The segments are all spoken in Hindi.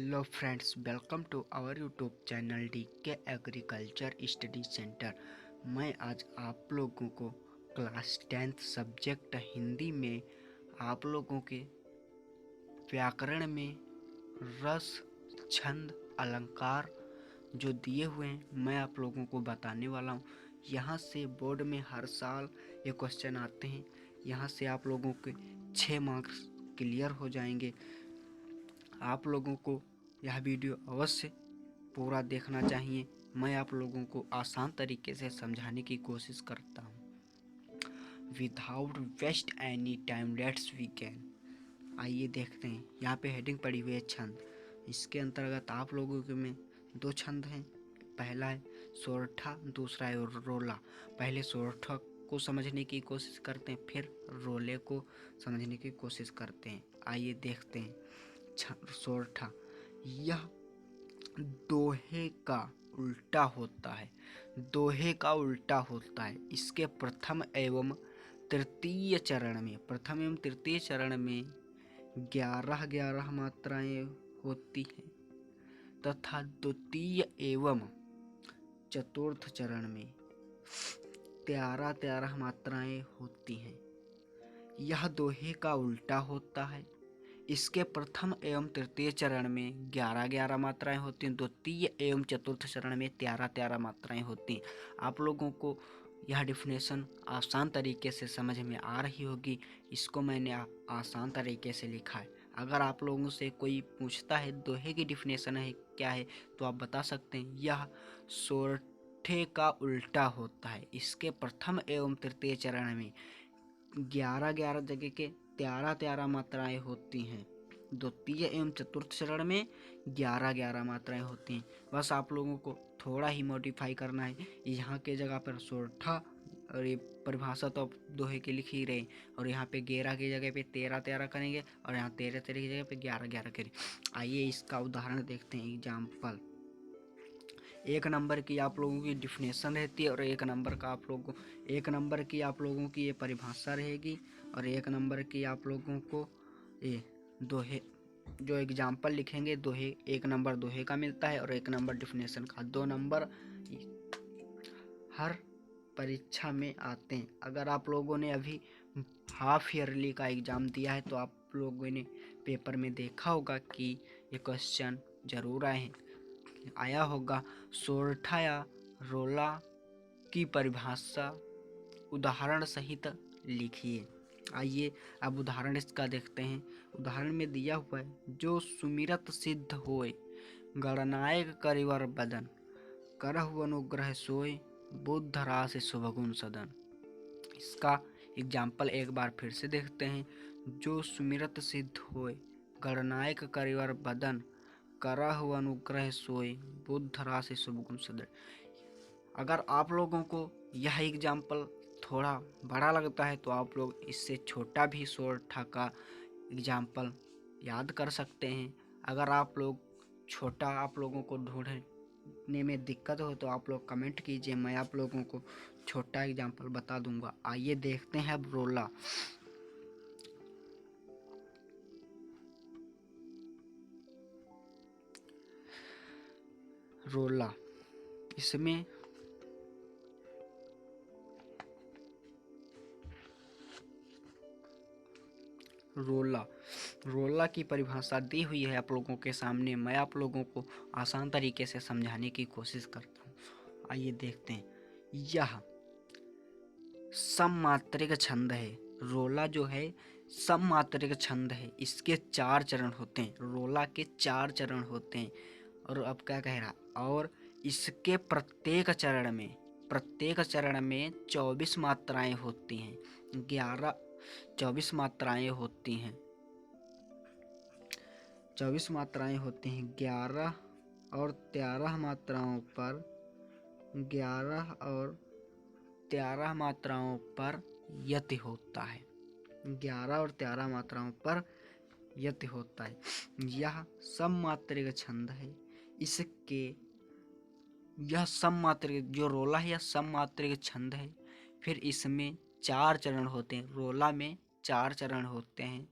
Hello friends, welcome to our YouTube channel DK agriculture study centre. मैं आज आप लोगों को क्लास 10th सब्जेक्ट हिंदी में आप लोगों के व्याकरण में रस, छंद, अलंकार जो दिए हुए हैं मैं आप लोगों को बताने वाला हूँ। यहाँ से बोर्ड में हर साल ये क्वेश्चन आते हैं। यहाँ से आप लोगों के 6 मार्क्स क्लियर हो जाएंगे। आप लोगों को यह वीडियो अवश्य पूरा देखना चाहिए। मैं आप लोगों को आसान तरीके से समझाने की कोशिश करता हूँ। Without waste any time let's begin. आइए देखते हैं। यहाँ पे हेडिंग पड़ी हुई है छंद। इसके अंतर्गत आप लोगों के में 2 छंद हैं। पहला है सोरठा, दूसरा है रोला। पहले सोरठा को समझने की कोशिश करते हैं, फिर रोले को समझने की कोशिश करते हैं। आइए देखते हैं। सोरठा, यह दोहे का उल्टा होता है। दोहे का उल्टा होता है। इसके प्रथम एवं तृतीय चरण में 11 मात्राएं होती हैं तथा द्वितीय एवं चतुर्थ चरण में 13 मात्राएं होती हैं। यह दोहे का उल्टा होता है। इसके प्रथम एवं तृतीय चरण में 11 मात्राएं होती हैं, द्वितीय एवं चतुर्थ चरण में 13 मात्राएं होती हैं। आप लोगों को यह डिफिनेशन आसान तरीके से समझ में आ रही होगी। इसको मैंने आसान तरीके से लिखा है। अगर आप लोगों से कोई पूछता है दोहे की डिफिनेशन है क्या है, तो आप बता सकते हैं यह सोरठे का उल्टा होता है। इसके प्रथम एवं तृतीय चरण में 11 जगह के 13 मात्राएं होती हैं। द्वितीय एवं चतुर्थ चरण में 11 मात्राएं होती हैं। बस आप लोगों को थोड़ा ही मॉडिफाई करना है। यहाँ के जगह पर सोरठा और ये परिभाषा तो दोहे की लिख ही रहे, और यहाँ पे 11 की जगह पे 13 करेंगे, और यहाँ 13 की जगह पे 11 करेंगे। आइए इसका उदाहरण देखते हैं। एग्जाम्पल, 1 नंबर की आप लोगों की डिफिनेशन रहती है, और 1 नंबर की आप लोगों की ये परिभाषा रहेगी, और 1 नंबर की आप लोगों को ये दोहे जो एग्जाम्पल लिखेंगे दोहे 1 नंबर दोहे का मिलता है और 1 नंबर डिफिनेशन का। 2 नंबर हर परीक्षा में आते हैं। अगर आप लोगों ने अभी हाफ ईयरली का एग्ज़ाम दिया है तो आप लोगों ने पेपर में देखा होगा कि ये क्वेश्चन जरूर आया होगा। सोरठा या रोला की परिभाषा उदाहरण सहित लिखिए। आइए अब उदाहरण इसका देखते हैं। उदाहरण में दिया हुआ है, जो सुमिरत सिद्ध होए, गणनायक करिवर बदन, करहु अनुग्रह सोए, बुद्ध रास शुभगुण सदन। इसका एग्जाम्पल एक बार फिर से देखते हैं। जो सुमिरत सिद्ध होए, गणनायक करिवर बदन, करहु अनुग्रह सोए, बुद्ध रास शुभगुण सदन। अगर आप लोगों को यह एग्जाम्पल थोड़ा बड़ा लगता है तो आप लोग इससे छोटा भी सोरठा का एग्जाम्पल याद कर सकते हैं। अगर आप लोगों को ढूंढने में दिक्कत हो तो आप लोग कमेंट कीजिए, मैं आप लोगों को छोटा एग्जाम्पल बता दूंगा। आइए देखते हैं अब रोला। रोला, इसमें रोला की परिभाषा दी हुई है आप लोगों के सामने। मैं आप लोगों को आसान तरीके से समझाने की कोशिश करता हूँ। आइए देखते हैं। यह सममात्रिक छंद है। रोला जो है सममात्रिक छंद है। इसके 4 चरण होते हैं। रोला के 4 चरण होते हैं। और अब क्या कह रहा, और इसके प्रत्येक चरण में 24 मात्राएं होती हैं। 24 मात्राएं होती हैं। 24 मात्राएं होती हैं। 11 और 13 मात्राओं पर 11 और 13 मात्राओं पर यति होता है। 11 और 13 मात्राओं पर यति होता है। यह सममात्रिक छंद है। यह सममात्रिक जो रोला है यह सममात्रिक छंद है। फिर इसमें 4 चरण होते हैं। रोला में 4 चरण होते हैं,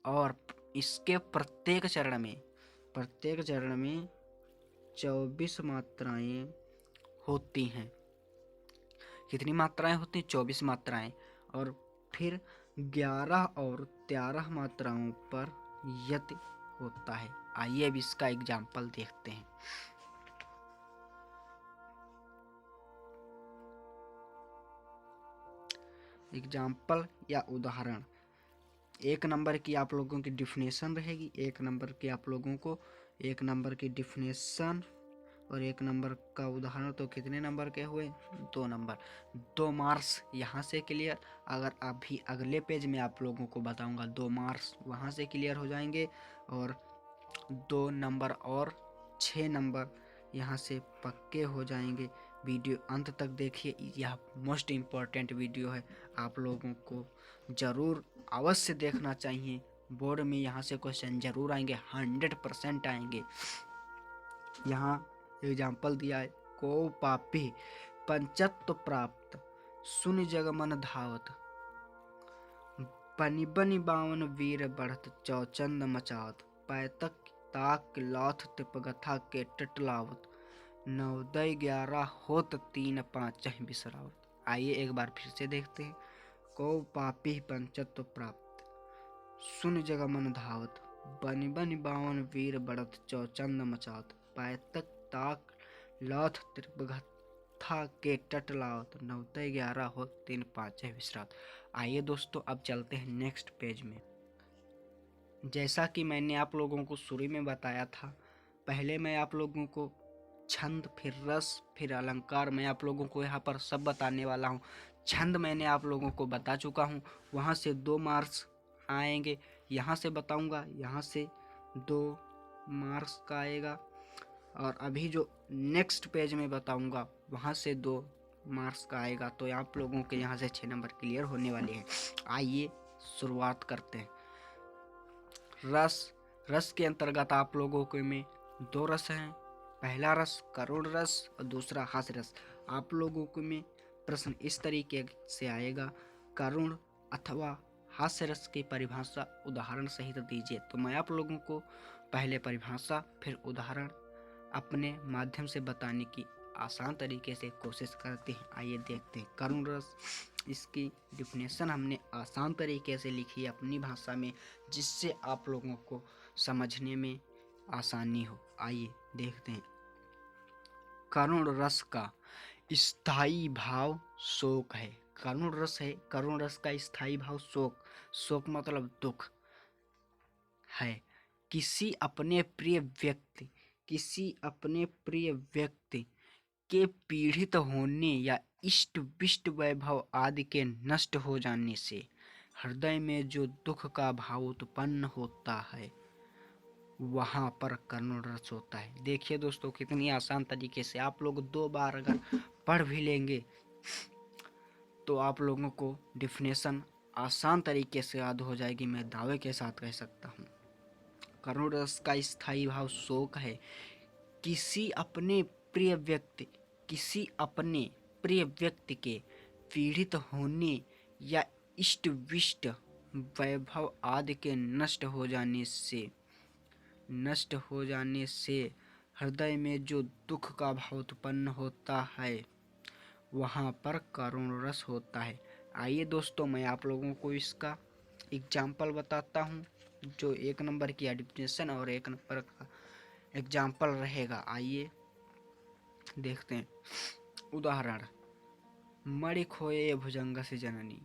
और इसके प्रत्येक चरण में प्रत्येक चरण में 24 मात्राएं होती हैं। कितनी मात्राएं होती हैं? 24 मात्राएं। और फिर 11 और 13 मात्राओं पर यति होता है। आइए अब इसका एग्जाम्पल देखते हैं। एग्जाम्पल या उदाहरण, 1 नंबर की आप लोगों की डिफिनेशन रहेगी, 1 नंबर की आप लोगों को 1 नंबर की डिफिनेशन और 1 नंबर का उदाहरण। तो कितने नंबर के हुए? 2 नंबर। 2 मार्क्स यहाँ से क्लियर। अगर अभी अगले पेज में आप लोगों को बताऊंगा 2 मार्क्स वहाँ से क्लियर हो जाएंगे और 2 नंबर और 6 नंबर यहाँ से पक्के हो जाएंगे। वीडियो अंत तक देखिए, यह मोस्ट इम्पॉर्टेंट वीडियो है, आप लोगों को ज़रूर अवश्य देखना चाहिए। बोर्ड में यहाँ से क्वेश्चन जरूर आएंगे, 100% आएंगे। यहाँ एग्जाम्पल दिया है, को पापी पंचत्व प्राप्त, सुन जग मन धावत, बनि बनि बावन वीर बढ़त, चौचंद मचावत, पैतक ताक लौथ तिपगथा के टटलावत, नवोदय 11 होत 3 5 बिसरावत। आइए एक बार फिर से देखते हैं। को पापी पंचत्व प्राप्त, सुन जग मन धावत, बनि बनि बावन वीर बढ़त, चौचंद मचावत, पैतक ताक लौथ तिपगथा के टटलावत, नवोदय 11 होत 3 5 बिसरावत। आइए दोस्तों अब चलते हैं नेक्स्ट पेज में। जैसा कि मैंने आप लोगों को शुरू में बताया था, पहले मैं आप लोगों को छंद, फिर रस, फिर अलंकार, मैं आप लोगों को यहाँ पर सब बताने वाला हूँ। छंद मैंने आप लोगों को बता चुका हूँ, वहाँ से 2 मार्क्स आएंगे। यहाँ से बताऊँगा, यहाँ से 2 मार्क्स का आएगा। और अभी जो नेक्स्ट पेज में बताऊँगा वहाँ से 2 मार्क्स का आएगा। तो आप लोगों के यहाँ से 6 नंबर क्लियर होने वाले हैं। आइए शुरुआत करते हैं। रस के अंतर्गत आप लोगों के में 2 रस हैं। पहला रस करुण रस और दूसरा हास्य रस। आप लोगों को में प्रश्न इस तरीके से आएगा, करुण अथवा हास्य रस की परिभाषा उदाहरण सहित दीजिए। तो मैं आप लोगों को पहले परिभाषा फिर उदाहरण अपने माध्यम से बताने की आसान तरीके से कोशिश करते हैं। आइए देखते हैं। करुण रस, इसकी डिफिनेशन हमने आसान तरीके से लिखी है अपनी भाषा में, जिससे आप लोगों को समझने में आसानी हो। आइए देखते हैं। करुण रस का स्थायी भाव शोक है। करुण रस है, करुण रस का स्थायी भाव शोक। शोक मतलब दुख है। किसी अपने प्रिय व्यक्ति के पीड़ित होने या इष्ट विष्ट वैभव आदि के नष्ट हो जाने से हृदय में जो दुख का भाव उत्पन्न होता है, वहां पर करुण रस होता है। देखिए दोस्तों, कितनी आसान तरीके से आप लोग 2 बार अगर पढ़ भी लेंगे तो आप लोगों को डिफिनेशन आसान तरीके से याद हो जाएगी, मैं दावे के साथ कह सकता हूँ। करुण रस का स्थायी भाव शोक है। किसी अपने प्रिय व्यक्ति के पीड़ित होने या इष्ट विष्ट वैभव आदि के नष्ट हो जाने से हृदय में जो दुख का भाव उत्पन्न होता है, वहाँ पर करुण रस होता है। आइए दोस्तों, मैं आप लोगों को इसका एग्जाम्पल बताता हूँ, जो 1 नंबर की डिफिनेशन और 1 नंबर का एग्जाम्पल रहेगा। आइए देखते हैं। उदाहरण, मणि खोए भुजंग से जननी,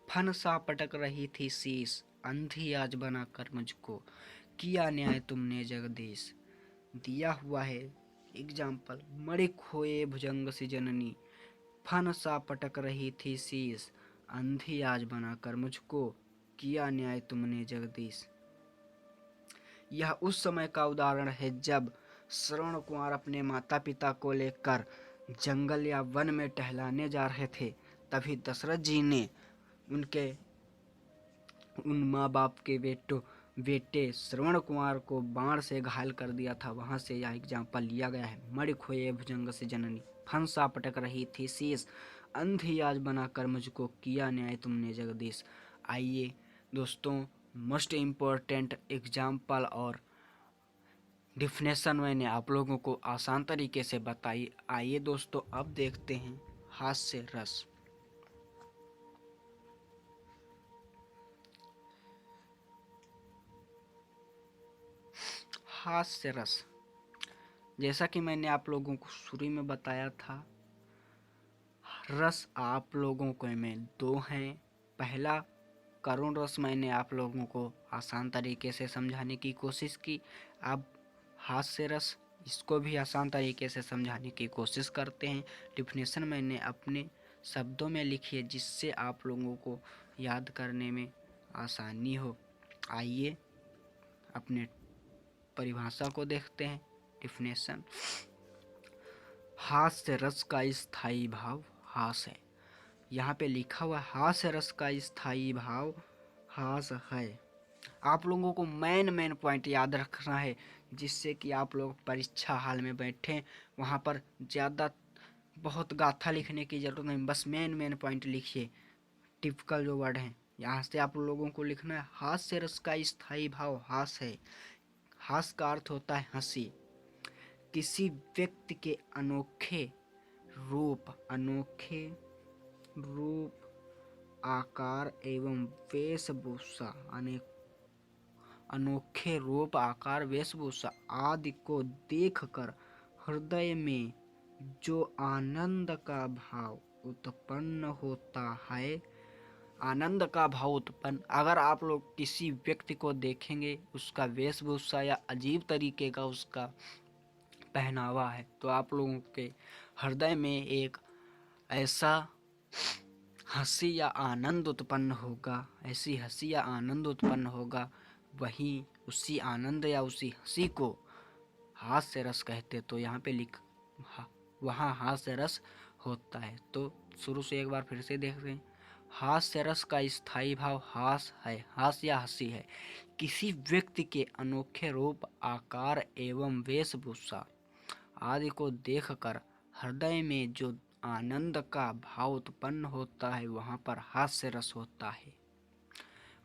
फन सा पटक रही थी शीश, अंधी आज बना कर मुझको, किया न्याय तुमने जगदीश। दिया हुआ है एग्जाम्पल, मणि खोए भुजंग से जननी, फन सा पटक रही थी शीश, अंधी आज बना कर मुझको, किया न्याय तुमने जगदीश। यह उस समय का उदाहरण है जब श्रवण कुमार अपने माता पिता को लेकर जंगल या वन में टहलाने जा रहे थे। तभी दशरथ जी ने उन माँ बाप के बेटे श्रवण कुमार को बाण से घायल कर दिया था। वहां से यह एग्जाम्पल लिया गया है। मणि खोए भुजंग से जननी, फन सा पटक रही थी शीश, अंधी आज बनाकर मुझको, किया न्याय तुमने जगदीश। आइए दोस्तों, मोस्ट इम्पोर्टेंट एग्जाम्पल और डिफिनेशन मैंने आप लोगों को आसान तरीके से बताई। आइए दोस्तों अब देखते हैं हास्य रस। हास्य रस, जैसा कि मैंने आप लोगों को शुरू में बताया था, रस आप लोगों को में दो हैं। पहला करुण रस मैंने आप लोगों को आसान तरीके से समझाने की कोशिश की। अब हास्य रस, इसको भी आसान तरीके से समझाने की कोशिश करते हैं। डिफिनेशन मैंने अपने शब्दों में लिखी है जिससे आप लोगों को याद करने में आसानी हो। आइए अपने परिभाषा को देखते हैं। डिफिनेशन, हास्य रस का स्थायी भाव हास है। यहाँ पे लिखा हुआ हास्य रस का स्थायी भाव हास है। आप लोगों को मेन पॉइंट याद रखना है जिससे कि आप लोग परीक्षा हाल में बैठे वहाँ पर ज़्यादा बहुत गाथा लिखने की ज़रूरत नहीं, बस मेन पॉइंट लिखिए। टिपिकल जो वर्ड हैं यहाँ से आप लोगों को लिखना है। हास्य रस का स्थायी भाव हास है। हास का अर्थ होता है हंसी। किसी व्यक्ति के रूप आकार एवं वेशभूषा, अनोखे रूप आकार वेशभूषा आदि को देखकर हृदय में जो आनंद का भाव उत्पन्न होता है। आनंद का भाव उत्पन्न, अगर आप लोग किसी व्यक्ति को देखेंगे, उसका वेशभूषा या अजीब तरीके का उसका पहनावा है, तो आप लोगों के हृदय में एक ऐसा हंसी या आनंद उत्पन्न होगा, ऐसी हंसी या आनंद उत्पन्न होगा। वहीं उसी आनंद या उसी हंसी को हास्य रस कहते। तो यहाँ पे वहाँ हास्य रस होता है। तो शुरू से एक बार फिर से देखते हैं। हास्य रस का स्थायी भाव हास है, हास या हंसी है। किसी व्यक्ति के अनोखे रूप आकार एवं वेशभूषा आदि को देखकर हृदय में जो आनंद का भाव उत्पन्न होता है, वहाँ पर हास्य रस होता है।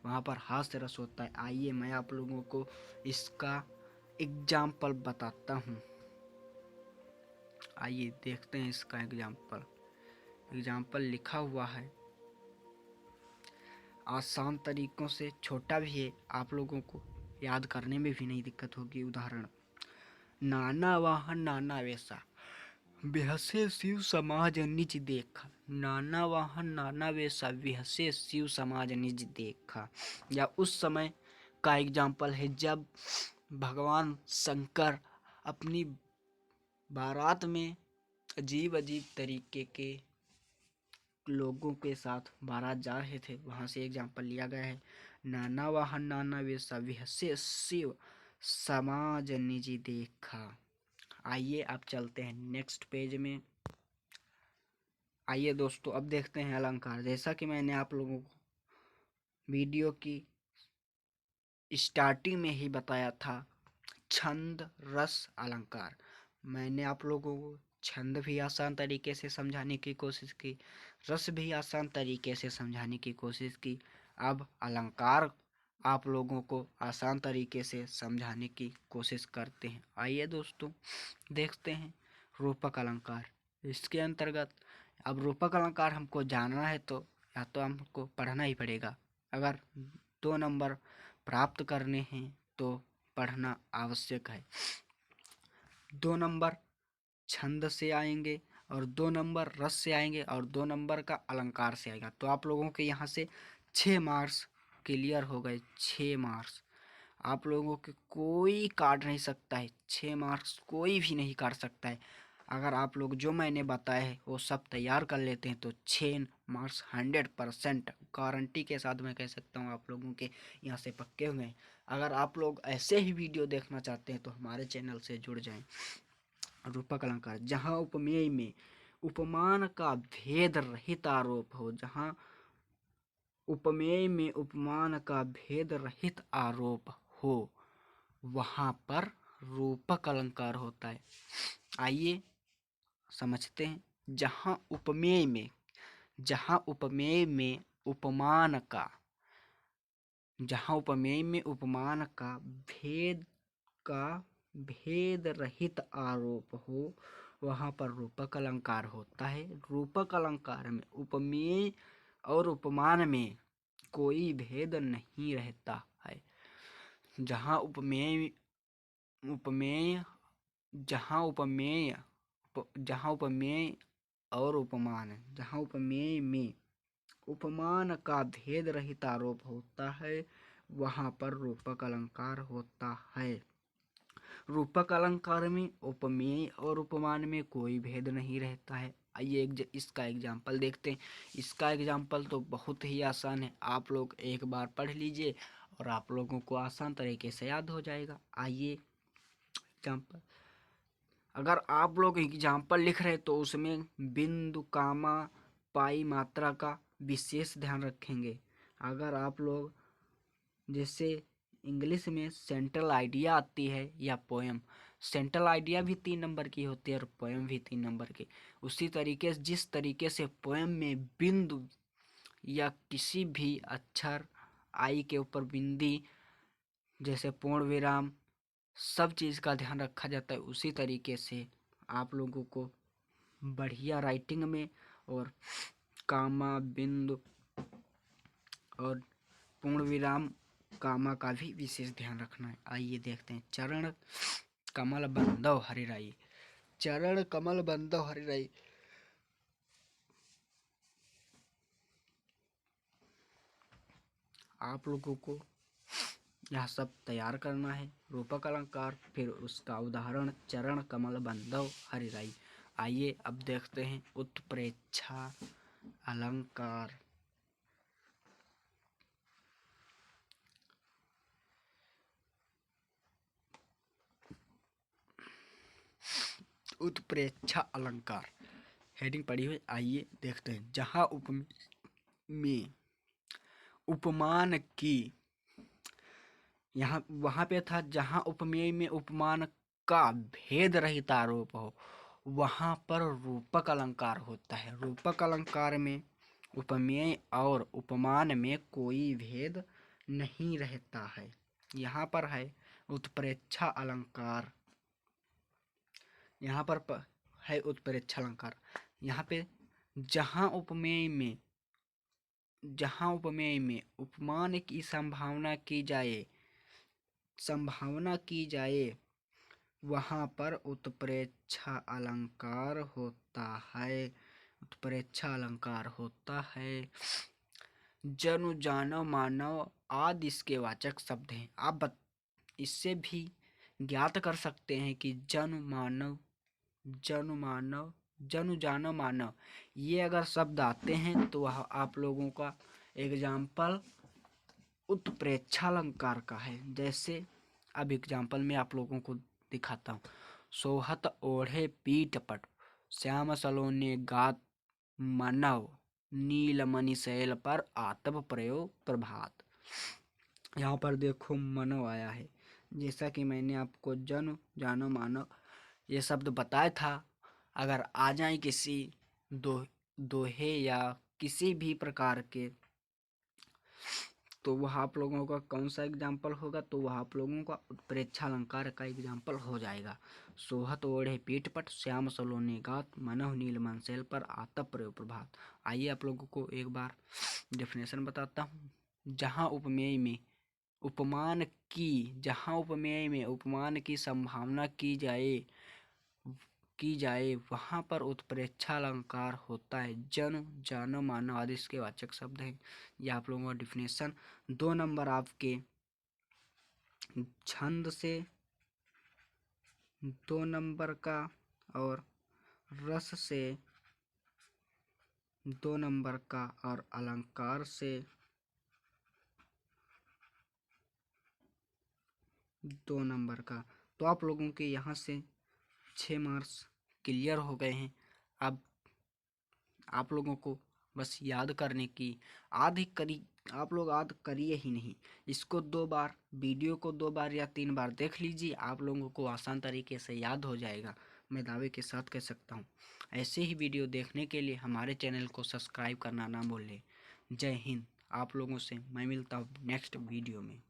वहाँ पर हास्य रस होता है। आइए मैं आप लोगों को इसका एग्जाम्पल बताता हूँ। आइए देखते हैं इसका एग्जाम्पल लिखा हुआ है आसान तरीकों से, छोटा भी है, आप लोगों को याद करने में भी नहीं दिक्कत होगी। उदाहरण, नाना वाहन नाना वेशा, बिहसे शिव समाज निज देखा। नाना वाहन नाना वेशा, बिहसे शिव समाज निज देखा। या उस समय का एग्जाम्पल है जब भगवान शंकर अपनी बारात में अजीब तरीके के लोगों के साथ बारात जा रहे थे, वहाँ से एग्जाम्पल लिया गया है। नाना वाहन नाना वेशा, बिहसे शिव समाज निज देखा। आइए अब चलते हैं नेक्स्ट पेज में। आइए दोस्तों अब देखते हैं अलंकार। जैसा कि मैंने आप लोगों को वीडियो की स्टार्टिंग में ही बताया था, छंद रस अलंकार। मैंने आप लोगों को छंद भी आसान तरीके से समझाने की कोशिश की, रस भी आसान तरीके से समझाने की कोशिश की। अब अलंकार आप लोगों को आसान तरीके से समझाने की कोशिश करते हैं। आइए दोस्तों देखते हैं रूपक अलंकार। इसके अंतर्गत अब रूपक अलंकार हमको जानना है तो या तो हमको पढ़ना ही पड़ेगा। अगर 2 नंबर प्राप्त करने हैं तो पढ़ना आवश्यक है। 2 नंबर छंद से आएंगे और 2 नंबर रस से आएंगे और 2 नंबर का अलंकार से आएगा। तो आप लोगों के यहाँ से 6 मार्क्स क्लियर हो गए। 6 मार्क्स आप लोगों के कोई काट नहीं सकता है। 6 मार्क्स कोई भी नहीं काट सकता है। अगर आप लोग जो मैंने बताया है वो सब तैयार कर लेते हैं तो 6 मार्क्स 100% गारंटी के साथ मैं कह सकता हूँ आप लोगों के यहाँ से पक्के हुए हैं। अगर आप लोग ऐसे ही वीडियो देखना चाहते हैं तो हमारे चैनल से जुड़ जाएं। रूपक अलंकार, जहाँ उपमेय में उपमान का भेद रहित आरोप हो, जहाँ उपमेय में उपमान का भेद रहित आरोप हो, वहाँ पर रूपक अलंकार होता है। आइए समझते हैं। जहाँ उपमेय में उपमान का भेद का भेद रहित आरोप हो वहाँ पर रूपक अलंकार होता है। रूपक अलंकार में उपमेय और उपमान में कोई भेद नहीं रहता है। जहाँ उपमेय और उपमान, जहाँ उपमेय में उपमान का भेद रहित आरोप होता है वहाँ पर रूपक अलंकार होता है। रूपक अलंकार में उपमेय और उपमान में कोई भेद नहीं रहता है। आइए इसका एग्जाम्पल देखते हैं। इसका एग्जाम्पल तो बहुत ही आसान है, आप लोग एक बार पढ़ लीजिए और आप लोगों को आसान तरीके से याद हो जाएगा। आइए एग्जाम्पल, अगर आप लोग एग्जाम्पल लिख रहे तो उसमें बिंदु, कामा, पाई मात्रा का विशेष ध्यान रखेंगे। अगर आप लोग जैसे इंग्लिश में सेंट्रल आइडिया आती है या पोएम, सेंट्रल आइडिया भी 3 नंबर की होती है और पोएम भी 3 नंबर की। उसी तरीके से जिस तरीके से पोएम में बिंदु या किसी भी अक्षर आई के ऊपर बिंदी जैसे पूर्ण विराम सब चीज़ का ध्यान रखा जाता है, उसी तरीके से आप लोगों को बढ़िया राइटिंग में और कामा, बिंदु और पूर्ण विराम, कामा का भी विशेष ध्यान रखना है। आइए देखते हैं। चरण कमल बंधव हरिराई, चरण कमल बंधव हरिराई। आप लोगों को यह सब तैयार करना है, रूपक अलंकार, फिर उसका उदाहरण चरण कमल बंधव हरिराई। आइए अब देखते हैं उत्प्रेक्षा अलंकार। उत्प्रेक्षा अलंकार हेडिंग पड़ी हुई, आइए देखते हैं। जहाँ में उपमान की, यहाँ वहाँ पे था जहाँ उपमेय में उपमान का भेद रहित आरोप हो वहाँ पर रूपक अलंकार होता है। रूपक अलंकार में उपमेय और उपमान में कोई भेद नहीं रहता है। यहाँ पर है उत्प्रेक्षा अलंकार, यहाँ पर है उत्प्रेक्षा अलंकार। यहाँ पे जहाँ उपमेय में उपमान की संभावना की जाए वहाँ पर उत्प्रेक्षा अलंकार होता है। उत्प्रेक्षा अलंकार होता है। जनु, जानव, मानव आदि इसके वाचक शब्द हैं। आप इससे भी ज्ञात कर सकते हैं कि जनु, जानव, मानव ये अगर शब्द आते हैं तो वह आप लोगों का एग्जाम्पल उत्प्रेक्षा अलंकार का है। जैसे अब एग्जाम्पल में आप लोगों को दिखाता हूँ। सोहत ओढ़े पीठ पट, श्याम सलोने गात, मानव नीलमणि शैल पर आतप प्रयोग प्रभात। यहाँ पर देखो मानव आया है। जैसा कि मैंने आपको जन, जानो, मानव ये शब्द बताया था, अगर आ जाए किसी दोहे या किसी भी प्रकार के तो वह आप लोगों का कौन सा एग्जाम्पल होगा, तो वह आप लोगों का उत्प्रेक्षा अलंकार का एग्जाम्पल हो जाएगा। सोहत ओढ़े पीठ पट, श्याम सलोने गात, मनोह नीलमणि शैल पर आतप प्रयोग प्रभात। आइए आप लोगों को एक बार डेफिनेशन बताता हूँ। जहाँ उपमेय में उपमान की संभावना की जाए वहाँ पर उत्प्रेक्षा अलंकार होता है। जन, जानो, मानव आदि इसके वाचक शब्द हैं। ये आप लोगों का डिफिनेशन। 2 नंबर आपके छंद से 2 नंबर का और रस से 2 नंबर का और अलंकार से 2 नंबर का। तो आप लोगों के यहाँ से 6 मार्क्स क्लियर हो गए हैं। अब आप लोगों को बस याद करने की आप लोग याद करिए ही नहीं, इसको 2 बार, वीडियो को 2 बार या 3 बार देख लीजिए, आप लोगों को आसान तरीके से याद हो जाएगा। मैं दावे के साथ कह सकता हूँ। ऐसे ही वीडियो देखने के लिए हमारे चैनल को सब्सक्राइब करना ना भूलें। जय हिंद। आप लोगों से मैं मिलता हूँ नेक्स्ट वीडियो में।